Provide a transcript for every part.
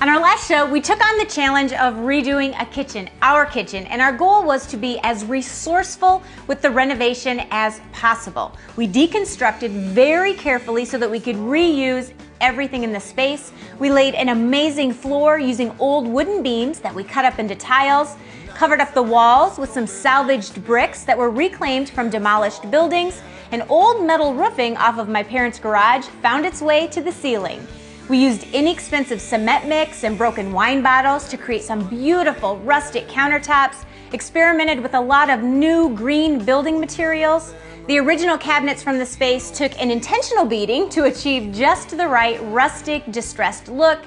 On our last show, we took on the challenge of redoing a kitchen, our kitchen, and our goal was to be as resourceful with the renovation as possible. We deconstructed very carefully so that we could reuse everything in the space. We laid an amazing floor using old wooden beams that we cut up into tiles, covered up the walls with some salvaged bricks that were reclaimed from demolished buildings, and old metal roofing off of my parents' garage found its way to the ceiling. We used inexpensive cement mix and broken wine bottles to create some beautiful rustic countertops, experimented with a lot of new green building materials. The original cabinets from the space took an intentional beating to achieve just the right rustic, distressed look.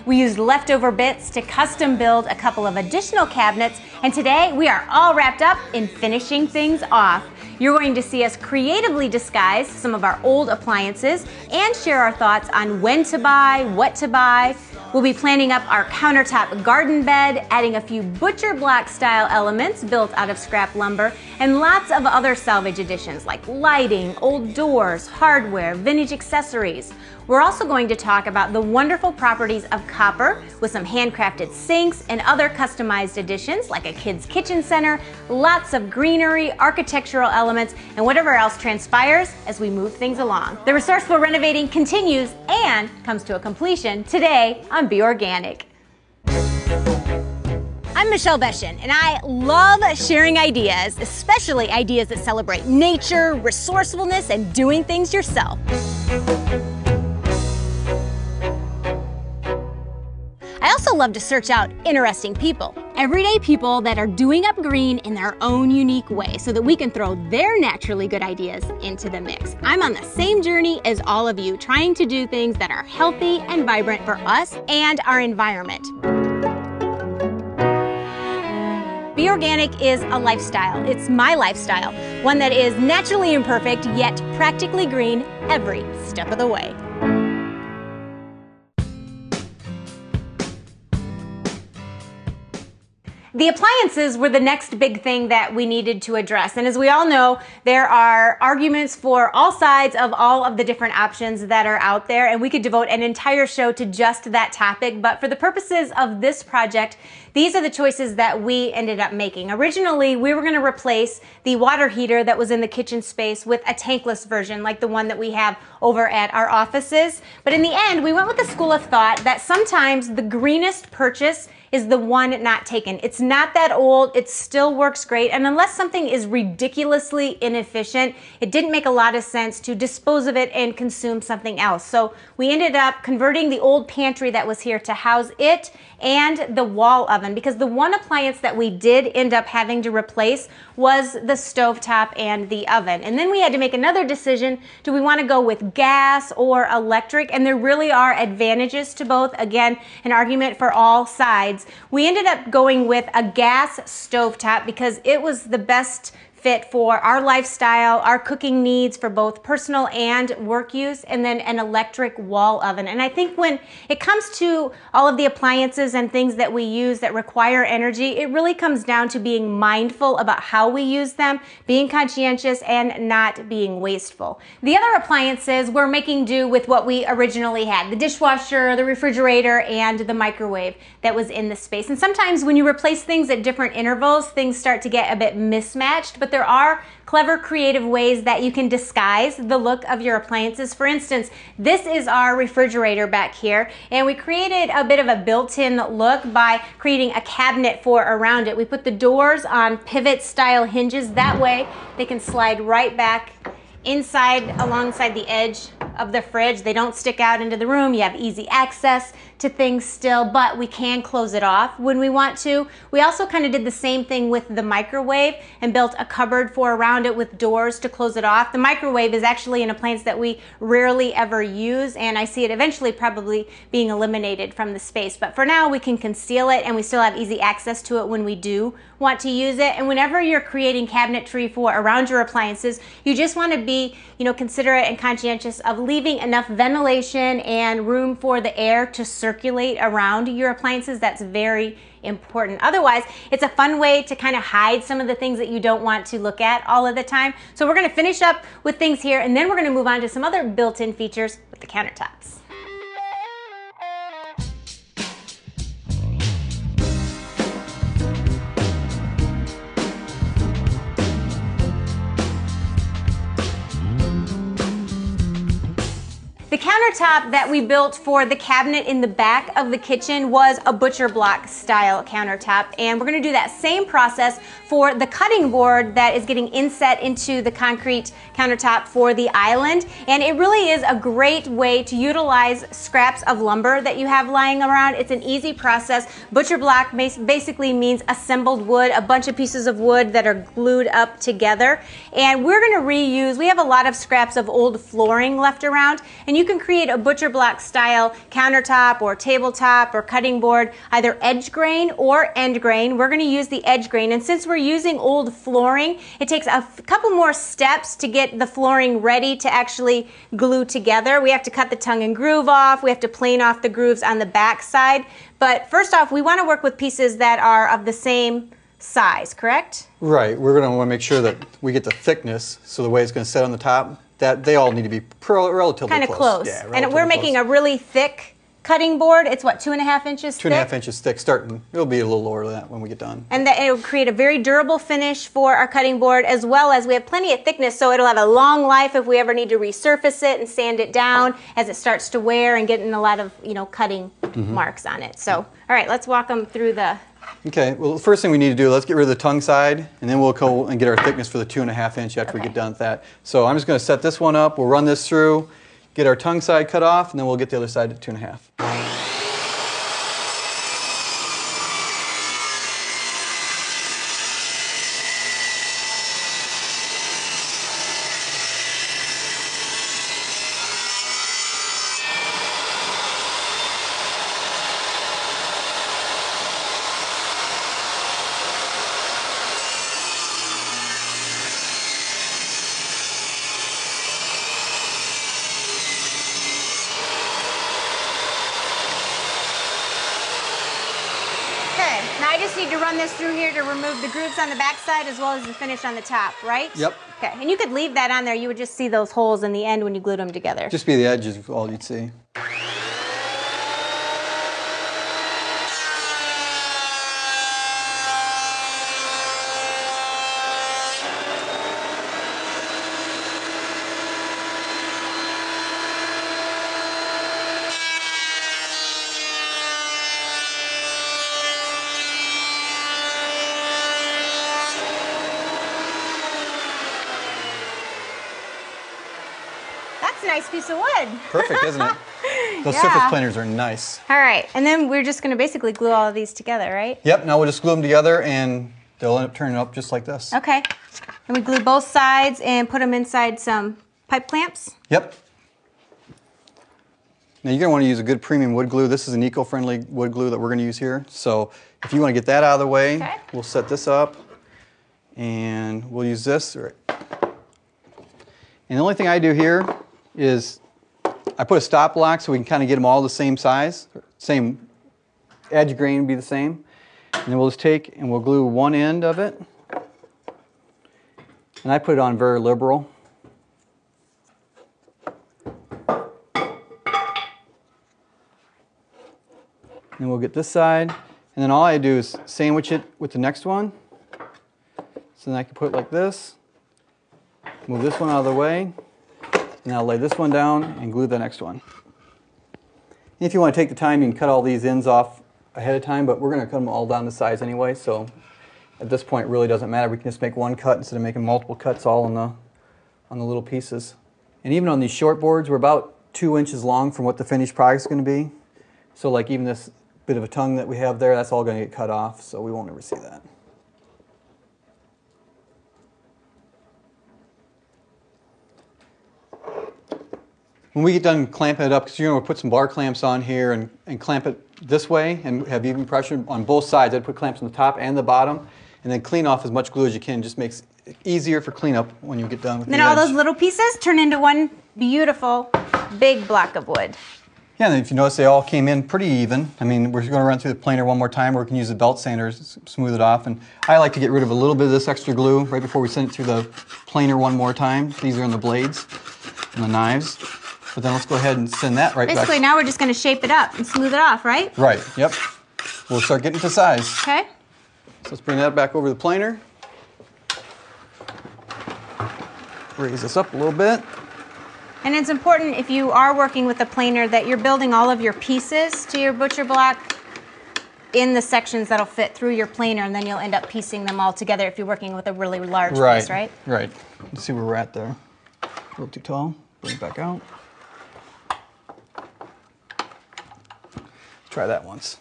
We used leftover bits to custom build a couple of additional cabinets, and today we are all wrapped up in finishing things off. You're going to see us creatively disguise some of our old appliances and share our thoughts on when to buy, what to buy. We'll be planning up our countertop garden bed, adding a few butcher block style elements built out of scrap lumber, and lots of other salvage additions like lighting, old doors, hardware, vintage accessories. We're also going to talk about the wonderful properties of copper with some handcrafted sinks and other customized additions like a kids' kitchen center, lots of greenery, architectural elements, and whatever else transpires as we move things along. The Resourceful Renovating continues and comes to a completion today on Be Organic. I'm Michele and I love sharing ideas, especially ideas that celebrate nature, resourcefulness, and doing things yourself. I also love to search out interesting people, everyday people that are doing up green in their own unique way so that we can throw their naturally good ideas into the mix. I'm on the same journey as all of you, trying to do things that are healthy and vibrant for us and our environment. Be Organic is a lifestyle. It's my lifestyle, one that is naturally imperfect yet practically green every step of the way. The appliances were the next big thing that we needed to address. And as we all know, there are arguments for all sides of all of the different options that are out there, and we could devote an entire show to just that topic. But for the purposes of this project, these are the choices that we ended up making. Originally, we were going to replace the water heater that was in the kitchen space with a tankless version like the one that we have over at our offices. But in the end, we went with the school of thought that sometimes the greenest purchase is the one not taken. It's not that old, it still works great, and unless something is ridiculously inefficient, it didn't make a lot of sense to dispose of it and consume something else. So we ended up converting the old pantry that was here to house it and the wall oven, because the one appliance that we did end up having to replace was the stovetop and the oven. And then we had to make another decision. Do we want to go with gas or electric? And there really are advantages to both. Again, an argument for all sides. We ended up going with a gas stovetop because it was the best fit for our lifestyle, our cooking needs for both personal and work use, and then an electric wall oven. And I think when it comes to all of the appliances and things that we use that require energy, it really comes down to being mindful about how we use them, being conscientious, and not being wasteful. The other appliances we're making do with what we originally had, the dishwasher, the refrigerator, and the microwave that was in the space. And sometimes when you replace things at different intervals, things start to get a bit mismatched, but there are clever, creative ways that you can disguise the look of your appliances. For instance, this is our refrigerator back here, and we created a bit of a built-in look by creating a cabinet for around it. We put the doors on pivot-style hinges. That way, they can slide right back inside alongside the edge of the fridge. They don't stick out into the room. You have easy access to things still, but we can close it off when we want to. We also kind of did the same thing with the microwave and built a cupboard for around it with doors to close it off. The microwave is actually an appliance that we rarely ever use, and I see it eventually probably being eliminated from the space. But for now, we can conceal it, and we still have easy access to it when we do want to use it. And whenever you're creating cabinetry for around your appliances, you just want to be, considerate and conscientious of leaving enough ventilation and room for the air to circulate around your appliances. That's very important. Otherwise, it's a fun way to kind of hide some of the things that you don't want to look at all of the time. So we're going to finish up with things here, and then we're going to move on to some other built-in features with the countertops. countertop that we built for the cabinet in the back of the kitchen was a butcher block style countertop, and we're going to do that same process for the cutting board that is getting inset into the concrete countertop for the island. And it really is a great way to utilize scraps of lumber that you have lying around. It's an easy process. Butcher block basically means assembled wood, a bunch of pieces of wood that are glued up together. And we're going to reuse, we have a lot of scraps of old flooring left around, and you can create a butcher block style countertop or tabletop or cutting board, either edge grain or end grain. We're going to use the edge grain, and since we're using old flooring, it takes a couple more steps to get the flooring ready to actually glue together. We have to cut the tongue and groove off, we have to plane off the grooves on the back side, but first off we want to work with pieces that are of the same size, correct? Right, we're going to want to make sure that we get the thickness, so the way it's going to sit on the top, that they all need to be relatively kind of close. Yeah, and we're making a really thick cutting board. It's what, 2.5 inches thick? 2.5 inches thick, starting. It'll be a little lower than that when we get done. And that it'll create a very durable finish for our cutting board, as well as we have plenty of thickness, so it'll have a long life if we ever need to resurface it and sand it down as it starts to wear and getting a lot of, you know, cutting marks on it. So, all right, let's walk them through the... Okay, well, the first thing we need to do, let's get rid of the tongue side, and then we'll go and get our thickness for the 2.5 inch after we get done with that. So I'm just going to set this one up, we'll run this through, get our tongue side cut off, and then we'll get the other side to 2.5. Now I just need to run this through here to remove the grooves on the back side as well as the finish on the top, right? Yep. Okay, and you could leave that on there. You would just see those holes in the end when you glued them together. Just be the edges of all you'd see. That's a nice piece of wood. Perfect, isn't it? Those surface planers are nice. All right, and then we're just going to basically glue all of these together, right? Yep, now we'll just glue them together and they'll end up turning up just like this. Okay, and we glue both sides and put them inside some pipe clamps? Yep. Now you're going to want to use a good premium wood glue. This is an eco-friendly wood glue that we're going to use here. So if you want to get that out of the way, we'll set this up and we'll use this. And the only thing I do here is I put a stop block so we can kind of get them all the same size, same edge grain be the same. And then we'll just take and we'll glue one end of it. And I put it on very liberal. And we'll get this side, and then all I do is sandwich it with the next one. So then I can put it like this, move this one out of the way, and I'll lay this one down and glue the next one. And if you want to take the time, you can cut all these ends off ahead of time, but we're going to cut them all down to size anyway, so at this point it really doesn't matter. We can just make one cut instead of making multiple cuts all on the little pieces. And even on these short boards, we're about 2 inches long from what the finished product is going to be. So like even this bit of a tongue that we have there, that's all going to get cut off, so we won't ever see that. When we get done clamping it up, because you're going to put some bar clamps on here and clamp it this way and have even pressure on both sides. I'd put clamps on the top and the bottom, and then clean off as much glue as you can. Just makes it easier for cleanup when you get done with the edge. Then all those little pieces turn into one beautiful big block of wood. Yeah, and if you notice, they all came in pretty even. I mean, we're going to run through the planer one more time, or we can use the belt sander to smooth it off. And I like to get rid of a little bit of this extra glue right before we send it through the planer one more time. These are on the blades and the knives. But then let's go ahead and send that right back. Basically, now we're just going to shape it up and smooth it off, right? Right, yep. We'll start getting to size. Okay. So let's bring that back over the planer. Raise this up a little bit. And it's important if you are working with a planer that you're building all of your pieces to your butcher block in the sections that'll fit through your planer, and then you'll end up piecing them all together if you're working with a really large piece, right? Right. Let's see where we're at there. A little too tall. Bring it back out. Try that once.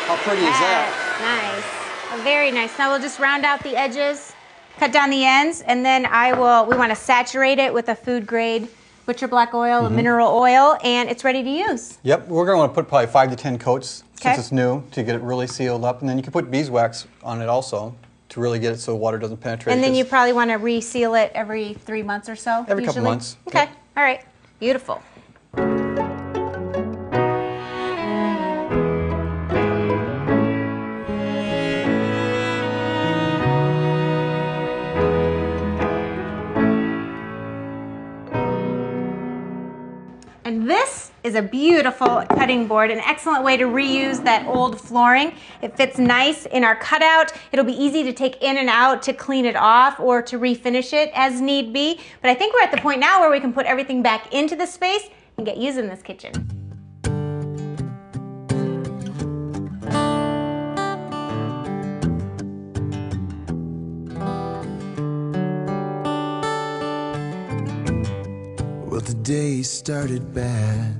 How pretty is that? Nice. Very nice. Now we'll just round out the edges, cut down the ends, and then we want to saturate it with a food grade butcher block oil, a mineral oil, and it's ready to use. Yep, we're going to want to put probably 5 to 10 coats Okay. since it's new to get it really sealed up. And then you can put beeswax on it also to really get it so water doesn't penetrate. And then you probably want to reseal it every 3 months or so? Every couple usually? months. Okay, Yep. all right, beautiful. And this is a beautiful cutting board, an excellent way to reuse that old flooring. It fits nice in our cutout. It'll be easy to take in and out to clean it off or to refinish it as need be. But I think we're at the point now where we can put everything back into the space and get using this kitchen. Well, the day started bad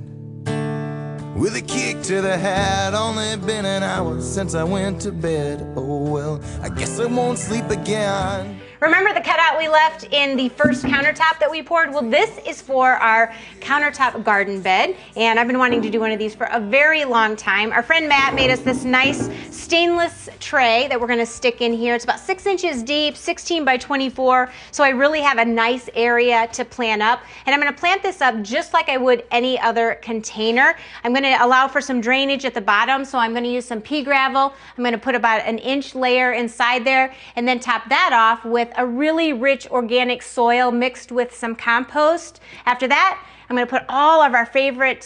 with a kick to the head. Only been an hour since I went to bed. Oh well, I guess I won't sleep again. Remember the cutout we left in the first countertop that we poured? Well, this is for our countertop garden bed, and I've been wanting to do one of these for a very long time. Our friend Matt made us this nice stainless tray that we're gonna stick in here. It's about 6 inches deep, 16 by 24, so I really have a nice area to plant up. And I'm gonna plant this up just like I would any other container. I'm gonna allow for some drainage at the bottom, so I'm gonna use some pea gravel. I'm gonna put about an inch layer inside there, and then top that off with a really rich organic soil mixed with some compost. After that, I'm going to put all of our favorite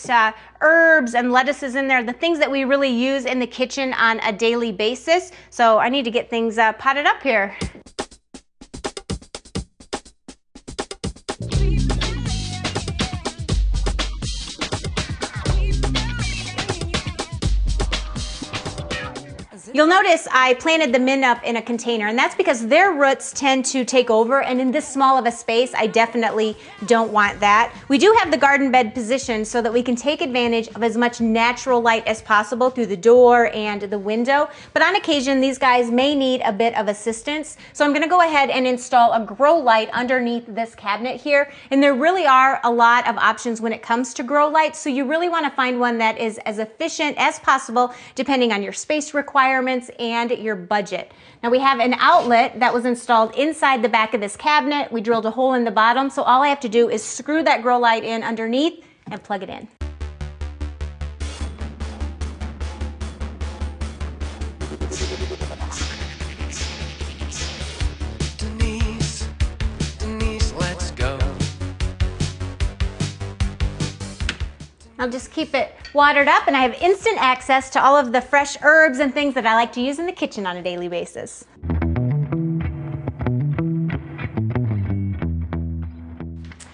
herbs and lettuces in there, the things that we really use in the kitchen on a daily basis. So I need to get things potted up here. You'll notice I planted the mint up in a container, and that's because their roots tend to take over, and in this small of a space, I definitely don't want that. We do have the garden bed positioned so that we can take advantage of as much natural light as possible through the door and the window, but on occasion, these guys may need a bit of assistance. So I'm gonna go ahead and install a grow light underneath this cabinet here, and there really are a lot of options when it comes to grow lights, so you really wanna find one that is as efficient as possible depending on your space requirements and your budget. Now we have an outlet that was installed inside the back of this cabinet. We drilled a hole in the bottom, so all I have to do is screw that grow light in underneath and plug it in. Let's go. I'll just keep it watered up, and I have instant access to all of the fresh herbs and things that I like to use in the kitchen on a daily basis.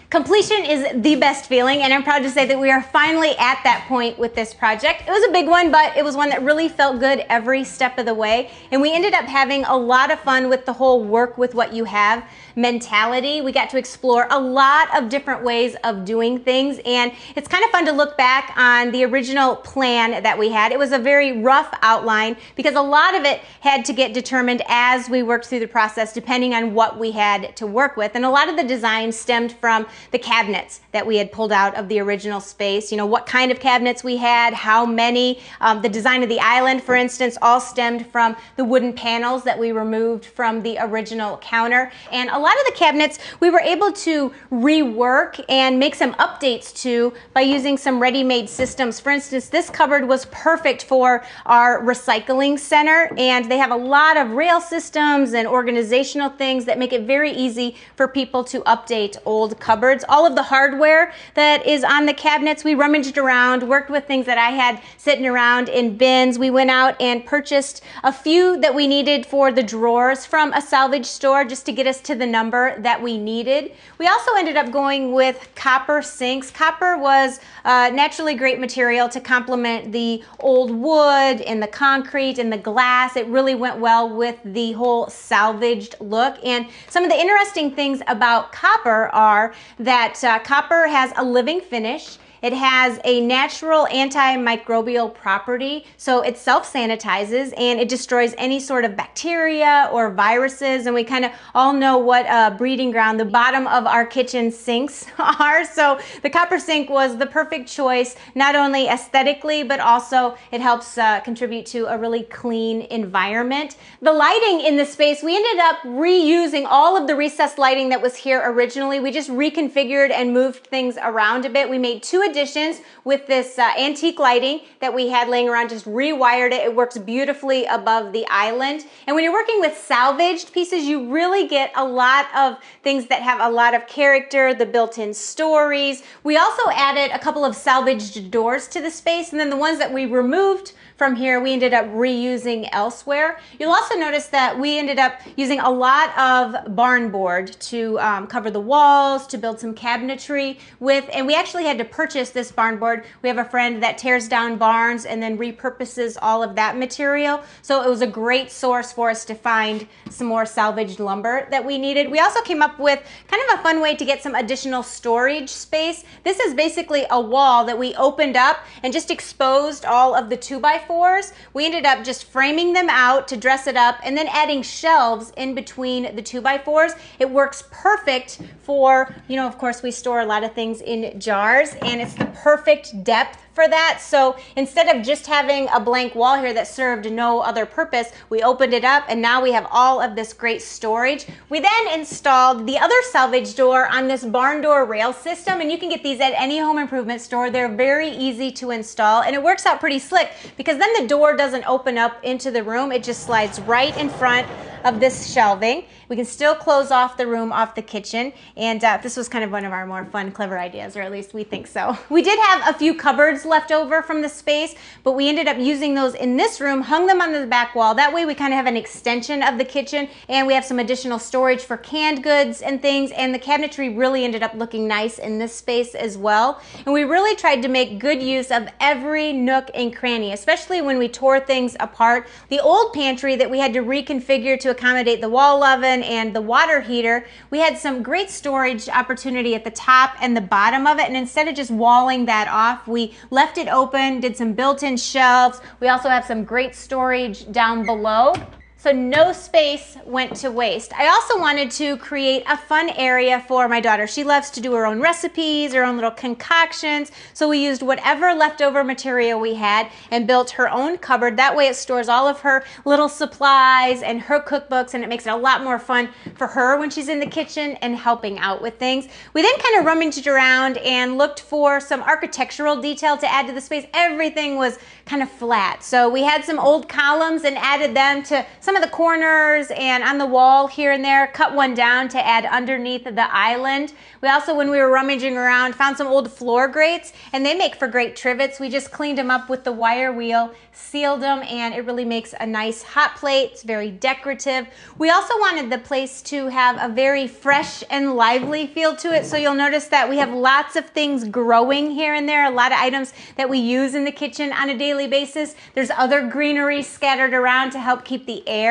Completion is the best feeling, and I'm proud to say that we are finally at that point with this project. It was a big one, but it was one that really felt good every step of the way, and we ended up having a lot of fun with the whole work with what you have mentality. We got to explore a lot of different ways of doing things, and it's kind of fun to look back on the original plan that we had. It was a very rough outline because a lot of it had to get determined as we worked through the process depending on what we had to work with, and a lot of the design stemmed from the cabinets that we had pulled out of the original space. You know, what kind of cabinets we had, how many, the design of the island, for instance, all stemmed from the wooden panels that we removed from the original counter. And a lot of the cabinets we were able to rework and make some updates to by using some ready-made systems. For instance, this cupboard was perfect for our recycling center, and they have a lot of rail systems and organizational things that make it very easy for people to update old cupboards. cupboards. All of the hardware that is on the cabinets, we rummaged around, worked with things that I had sitting around in bins. We went out and purchased a few that we needed for the drawers from a salvage store just to get us to the number that we needed. We also ended up going with copper sinks. Copper was naturally great material to complement the old wood and the concrete and the glass. It really went well with the whole salvaged look. And some of the interesting things about copper are that copper has a living finish. It has a natural antimicrobial property, so it self-sanitizes and it destroys any sort of bacteria or viruses, and we kind of all know what a breeding ground the bottom of our kitchen sinks are, so the copper sink was the perfect choice, not only aesthetically, but also it helps contribute to a really clean environment. The lighting in the space, we ended up reusing all of the recessed lighting that was here originally. We just reconfigured and moved things around a bit. We made two additions with this antique lighting that we had laying around, just rewired it. It works beautifully above the island. And when you're working with salvaged pieces, you really get a lot of things that have a lot of character, the built-in stories. We also added a couple of salvaged doors to the space, and then the ones that we removed from here, we ended up reusing elsewhere. You'll also notice that we ended up using a lot of barn board to cover the walls, to build some cabinetry with, and we actually had to purchase this barn board. We have a friend that tears down barns and then repurposes all of that material. So it was a great source for us to find some more salvaged lumber that we needed. We also came up with kind of a fun way to get some additional storage space. This is basically a wall that we opened up and just exposed all of the 2x4s. We ended up just framing them out to dress it up and then adding shelves in between the 2x4s. It works perfect for, you know, of course we store a lot of things in jars, and it's the perfect depth for that. So instead of just having a blank wall here that served no other purpose, we opened it up and now we have all of this great storage. We then installed the other salvage door on this barn door rail system, and you can get these at any home improvement store. They're very easy to install, and it works out pretty slick because then the door doesn't open up into the room. It just slides right in front of this shelving. We can still close off the room off the kitchen, and this was kind of one of our more fun, clever ideas, or at least we think so. We did have a few cupboards left over from the space, but we ended up using those in this room, hung them on the back wall. That way we kind of have an extension of the kitchen, and we have some additional storage for canned goods and things, and the cabinetry really ended up looking nice in this space as well. And we really tried to make good use of every nook and cranny, especially when we tore things apart. The old pantry that we had to reconfigure to accommodate the wall oven and the water heater, we had some great storage opportunity at the top and the bottom of it, and instead of just walling that off, we left it open, did some built-in shelves. We also have some great storage down below. So no space went to waste. I also wanted to create a fun area for my daughter. She loves to do her own recipes, her own little concoctions. So we used whatever leftover material we had and built her own cupboard. That way it stores all of her little supplies and her cookbooks, and it makes it a lot more fun for her when she's in the kitchen and helping out with things. We then kind of rummaged around and looked for some architectural detail to add to the space. Everything was kind of flat. So we had some old columns and added them to some of the corners and on the wall here and there, cut one down to add underneath the island. We also, when we were rummaging around, found some old floor grates, and they make for great trivets. We just cleaned them up with the wire wheel, sealed them, and it really makes a nice hot plate. It's very decorative. We also wanted the place to have a very fresh and lively feel to it. So you'll notice that we have lots of things growing here and there, a lot of items that we use in the kitchen on a daily basis. There's other greenery scattered around to help keep the air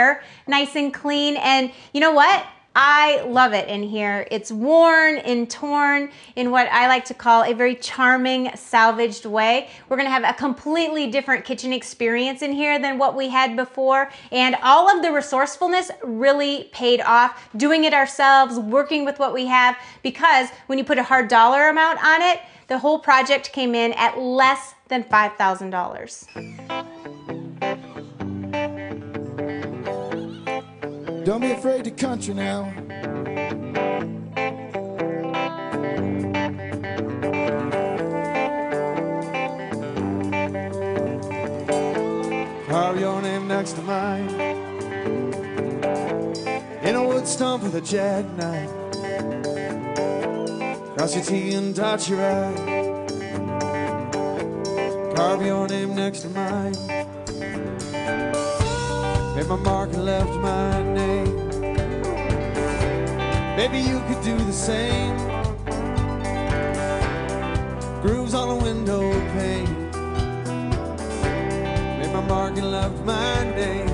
nice and clean. And you know what? I love it in here. It's worn and torn in what I like to call a very charming, salvaged way. We're gonna have a completely different kitchen experience in here than what we had before. And all of the resourcefulness really paid off, doing it ourselves, working with what we have, because when you put a hard dollar amount on it, the whole project came in at less than $5,000. Don't be afraid to country now. Carve your name next to mine in a wood stump with a jackknife. Cross your T and dot your I. Carve your name next to mine. Made my mark and left my name. Maybe you could do the same. Grooves on a window pane. Made my mark and left my name.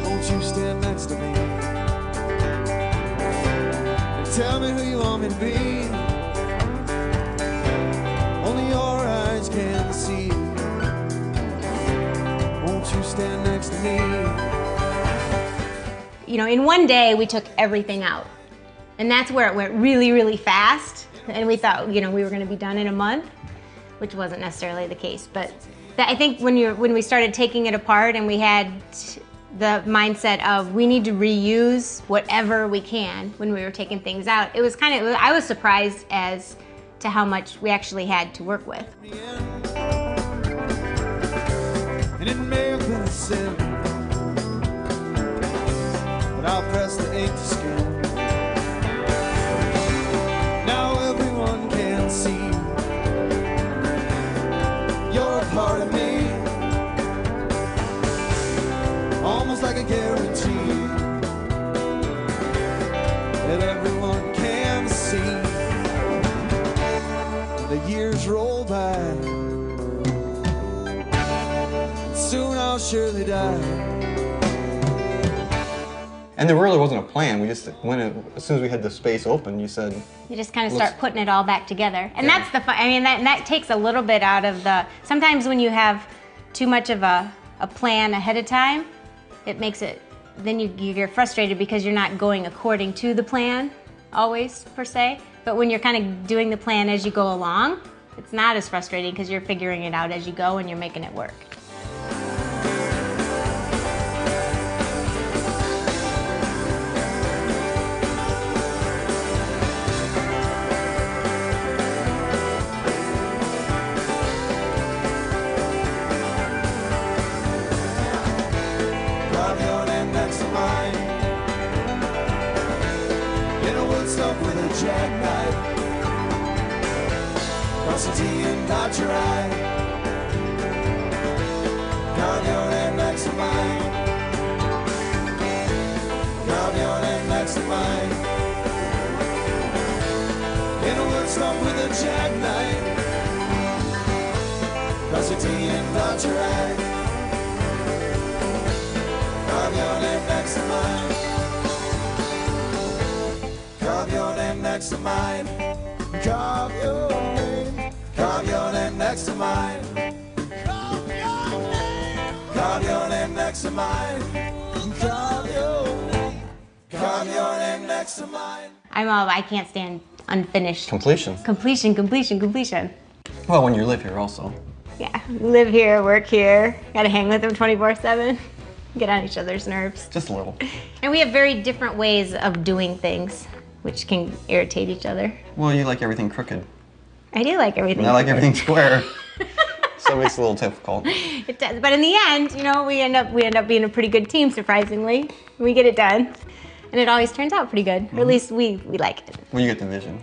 Won't you stand next to me and tell me who you want me to be? Only your eyes can see. Won't you stand next to me? You know, in one day we took everything out. And that's where it went really, really fast. And we thought, you know, we were gonna be done in a month, which wasn't necessarily the case. But I think when we started taking it apart and we had the mindset of we need to reuse whatever we can when we were taking things out, it was kind of, I was surprised as to how much we actually had to work with. And it may have been a sin, but I'll press the ache to skin. Now everyone can see you're a part of me, almost like a guarantee that everyone can see. The years roll by, and soon I'll surely die. And there really wasn't a plan. We just went, as soon as we had the space open, you said... You just kind of start putting it all back together. And that's the fun, I mean, that takes a little bit out of the, sometimes when you have too much of a plan ahead of time, it makes it, then you get frustrated because you're not going according to the plan, always, per se. But when you're kind of doing the plan as you go along, it's not as frustrating because you're figuring it out as you go and you're making it work. With a jackknife, cross your T and dot your I. Carve your name next to mine. Carve your name next to mine. In a wood stump with a jackknife, cross your T and dot your I. Carve your name next to mine. Carve your name next to mine. Carve your name. Carve your name next to mine. Carve your name. Carve your name next to mine. Carve your name. Carve your name next to mine. I can't stand unfinished. Completion. Completion, completion, completion. Well, when you live here also. Yeah, live here, work here. Gotta hang with them 24/7. Get on each other's nerves. Just a little. And we have very different ways of doing things, which can irritate each other. Well, you like everything crooked. I do like everything. And I like everything square. So it makes it a little difficult. It does, but in the end, you know, we end up being a pretty good team, surprisingly. We get it done, and it always turns out pretty good. Or at least we like it. Well, you get the vision.